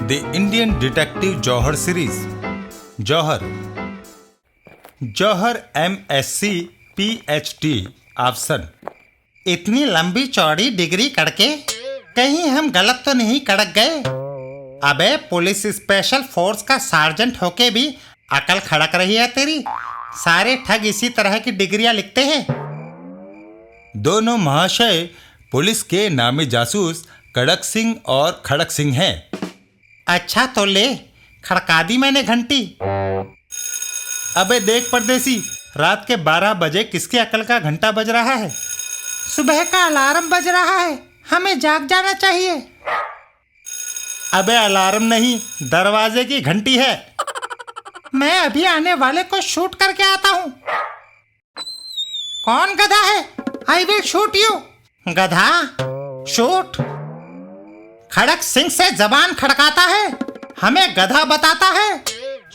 The Indian detective Jauhar series. Jauhar Jauhar MSc PhD option. इतनी लंबी चौड़ी डिग्री करके कहीं हम गलत तो नहीं कड़क गए? अबे पुलिस स्पेशल फोर्स का सार्जेंट होके भी अकल खड़क रही है तेरी। सारे ठग इसी तरह की डिग्रियां लिखते हैं। दोनों महाशय पुलिस के नामी जासूस कड़क सिंह और खड़क सिंह हैं। अच्छा तो ले, खड़का दी मैंने घंटी। अबे देख परदेसी, रात के 12 बजे किसके अकल का घंटा बज रहा है? सुबह का अलार्म बज रहा है, हमें जाग जाना चाहिए। अबे अलार्म नहीं, दरवाजे की घंटी है। मैं अभी आने वाले को शूट करके आता हूँ। कौन गधा है? I will shoot you. गधा? शूट? खड़क सिंह से जबान खड़काता है, हमें गधा बताता है।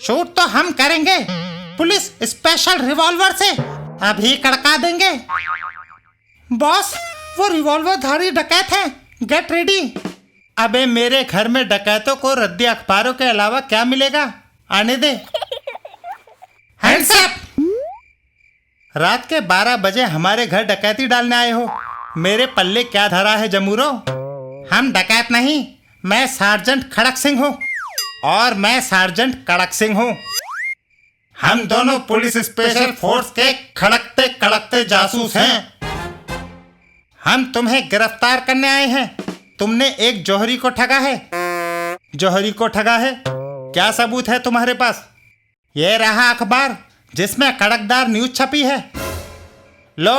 शूट तो हम करेंगे, पुलिस स्पेशल रिवॉल्वर से अभी कड़का देंगे। बॉस, वो रिवॉल्वर धारी डकैत है, गेट रेडी। अबे मेरे घर में डकैतों को रद्दी अखबारों के अलावा क्या मिलेगा? आने दे। Hands up. रात के 12 बजे हमारे घर डकैती डालने आए हो? मेरे पल्ले क्या धरा है जमूरो? हम डकैत नहीं, मैं सार्जेंट खड़क सिंह हूँ। और मैं सार्जेंट कड़क सिंह हूँ। हम दोनों पुलिस स्पेशल फोर्स के खड़कते कड़कते जासूस हैं। हम तुम्हें गिरफ्तार करने आए हैं। तुमने एक जौहरी को ठगा है। जौहरी को ठगा है? क्या सबूत है तुम्हारे पास? ये रहा अखबार जिसमें कड़कदार न्यूज छपी है। लो,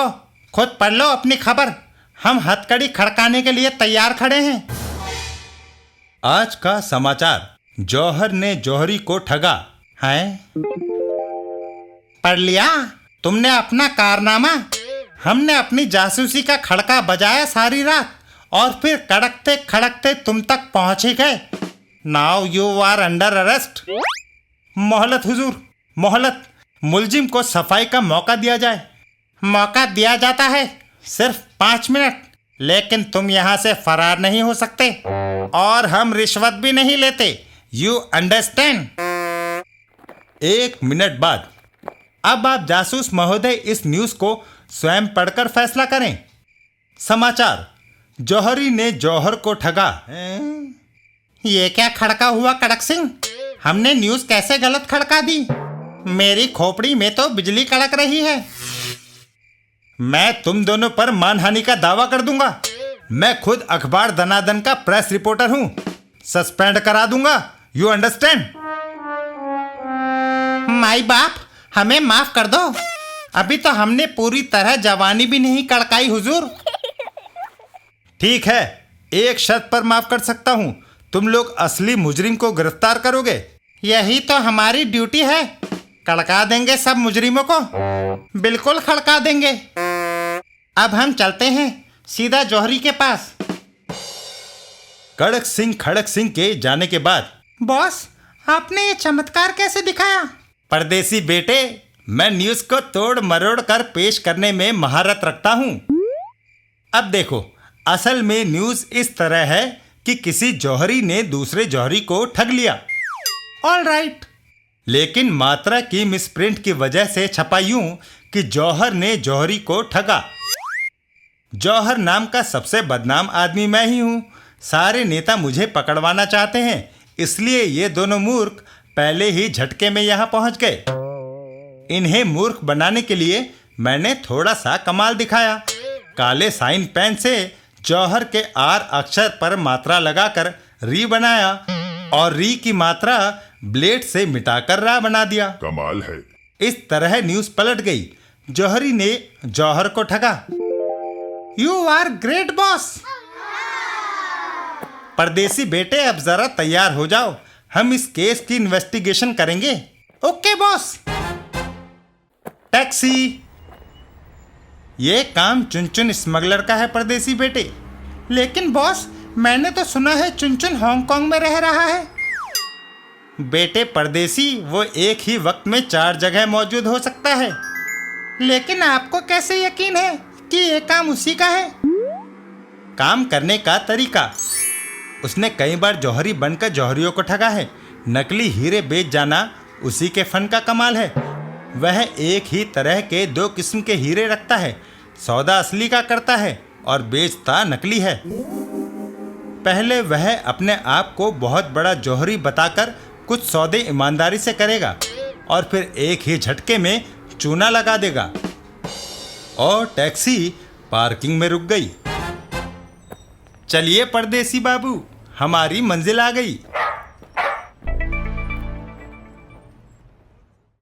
खुद पढ़ लो अपनी खबर। हम हथकड़ी खड़काने के लिए तैयार खड़े हैं। आज का समाचार, जौहर ने जौहरी को ठगा है। पढ़ लिया तुमने अपना कारनामा? हमने अपनी जासूसी का खड़का बजाया सारी रात और फिर कड़कते खड़कते तुम तक पहुंच ही गए। Now you are under arrest. मोहलत हुजूर, मोहलत। मुलजिम को सफाई का मौका दिया जाए। मौका दिया जाता है सिर्फ 5 मिनट, लेकिन तुम यहाँ से फरार नहीं हो सकते और हम रिश्वत भी नहीं लेते। You understand? 1 मिनट बाद। अब आप जासूस महोदय इस न्यूज को स्वयं पढ़कर फैसला करें। समाचार, जौहरी ने जौहर को ठगा। ये क्या खड़का हुआ कड़क सिंह? हमने न्यूज कैसे गलत खड़का दी? मेरी खोपड़ी में तो बिजली कड़क रही है। मैं तुम दोनों पर मानहानि का दावा कर दूंगा। मैं खुद अखबार दनादन का प्रेस रिपोर्टर हूं। सस्पेंड करा दूंगा। You understand? माई बाप, हमें माफ कर दो। अभी तो हमने पूरी तरह जवानी भी नहीं कड़काई हुजूर। ठीक है, एक शर्त पर माफ कर सकता हूं। तुम लोग असली मुजरिम को गिरफ्तार करोगे। यही तो हमारी ड्यूटी है। कड़का देंगे सब मुजरिमों को, बिल्कुल खड़का देंगे। अब हम चलते हैं सीधा जौहरी के पास। कड़क सिंह खड़क सिंह के जाने के बाद, बॉस, आपने ये चमत्कार कैसे दिखाया? परदेसी बेटे, मैं न्यूज को तोड़ मरोड़ कर पेश करने में महारत रखता हूं। अब देखो, असल में न्यूज इस तरह है कि किसी जौहरी ने दूसरे जौहरी को ठग लिया। All right. लेकिन मात्रा की मिसप्रिंट की वजह से छपा यूं कि जौहर ने जौहरी को ठगा। जौहर नाम का सबसे बदनाम आदमी मैं ही हूं। सारे नेता मुझे पकड़वाना चाहते हैं, इसलिए ये दोनों मूर्ख पहले ही झटके में यहां पहुंच गए। इन्हें मूर्ख बनाने के लिए मैंने थोड़ा सा कमाल दिखाया। काले साइन पेन से जौहर के आर अक्षर पर मात्रा लगाकर री बनाया और री की मात्रा ब्लेड से मिटाकर रा बना दिया। कमाल है। इस तरह न्यूज पलट गई। जौहरी ने जौहर को ठगा। You are great boss. परदेसी बेटे, अब जरा तैयार हो जाओ। हम इस केस की इन्वेस्टिगेशन करेंगे। Okay boss. टैक्सी। ये काम चुनचुन स्मगलर का है परदेसी बेटे। लेकिन बॉस, मैंने तो सुना है चुनचुन हांगकांग में रह रहा है। बेटे परदेसी, वो एक ही वक्त में 4 जगह मौजूद हो सकता है। लेकिन आपको कैसे यकीन है कि ये काम उसी का है? काम करने का तरीका। उसने कई बार जौहरी बनकर जौहरियों को ठगा है। नकली हीरे बेच जाना उसी के फन का कमाल है। वह एक ही तरह के 2 किस्म के हीरे रखता है, सौदा असली का करता है और बेचता नकली है। पहले वह अपने आप को बहुत बड़ा जौहरी बताकर कुछ सौदे ईमानदारी से करेगा और फिर एक ही झटके में चूना लगा देगा और टैक्सी पार्किंग में रुक गई। चलिए परदेसी बाबू, हमारी मंजिल आ गई।